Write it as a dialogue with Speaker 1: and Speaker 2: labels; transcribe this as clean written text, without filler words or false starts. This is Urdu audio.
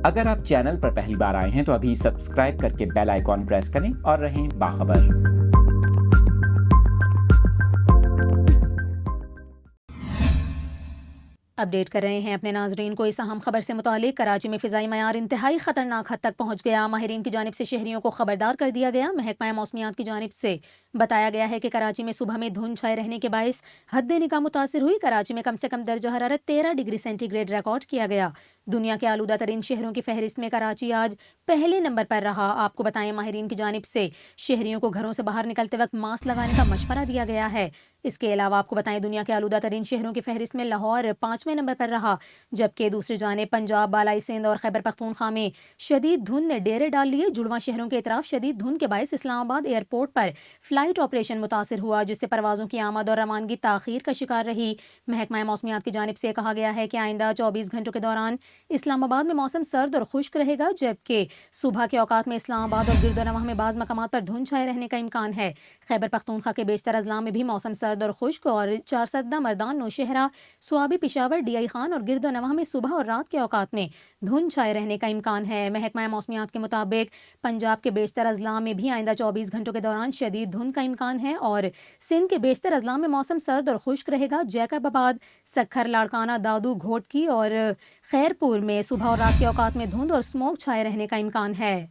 Speaker 1: اگر آپ چینل پر پہلی بار آئے ہیں تو ابھی سبسکرائب کر کے بیل آئیکن پریس کریں اور رہیں باخبر۔
Speaker 2: اپڈیٹ کر رہے ہیں اپنے ناظرین کو اس اہم خبر سے متعلق۔ کراچی میں فضائی معیار انتہائی خطرناک حد تک پہنچ گیا۔ ماہرین کی جانب سے شہریوں کو خبردار کر دیا گیا۔ محکمہ موسمیات کی جانب سے بتایا گیا ہے کہ کراچی میں صبح میں دھند چھائے رہنے کے باعث حد نکاح متاثر ہوئی۔ کراچی میں کم سے کم درجہ حرارت 13 ڈگری سینٹی گریڈ ریکارڈ کیا گیا۔ دنیا کے آلودہ ترین شہروں کی فہرست میں کراچی آج پہلے نمبر پر رہا۔ آپ کو بتائیں ماہرین کی جانب سے شہریوں کو گھروں سے باہر نکلتے وقت ماسک لگانے کا مشورہ دیا گیا ہے۔ اس کے علاوہ آپ کو بتائیں دنیا کے آلودہ ترین شہروں کی فہرست میں لاہور 5ویں نمبر پر رہا، جبکہ دوسری جانب پنجاب، بالائی سندھ اور خیبر پختونخوا میں شدید دھند نے ڈیرے ڈال لیے۔ جڑواں شہروں کے اطراف شدید دھند کے باعث اسلام آباد ایئرپورٹ پر فلائٹ آپریشن متاثر ہوا، جس سے پروازوں کی آمد اور روانگی تاخیر کا شکار رہی۔ محکمہ موسمیات کی جانب سے کہا گیا ہے کہ آئندہ 24 گھنٹوں کے دوران اسلام آباد میں موسم سرد اور خشک رہے گا، جبکہ صبح کے اوقات میں اسلام آباد اور گرد و نواح میں بعض مقامات پر دھند چھائے رہنے کا امکان ہے۔ خیبر پختونخوا کے بیشتر اضلاع میں بھی موسم سرد اور خشک اور چارسدہ، مردان، نوشہرہ، سوابی، پشاور، ڈی آئی خان اور گرد و نواح میں صبح اور رات کے اوقات میں دھند چھائے رہنے کا امکان ہے۔ محکمہ موسمیات کے مطابق پنجاب کے بیشتر اضلاع میں بھی آئندہ 24 گھنٹوں کے دوران شدید دھند کا امکان ہے اور سندھ کے بیشتر اضلاع میں موسم سرد اور خشک رہے گا۔ جیکب آباد، سکھر، لاڑکانہ، دادو، گھوٹکی اور خیرپور میں صبح اور رات کے اوقات میں دھند اور اسموگ چھائے رہنے کا امکان ہے۔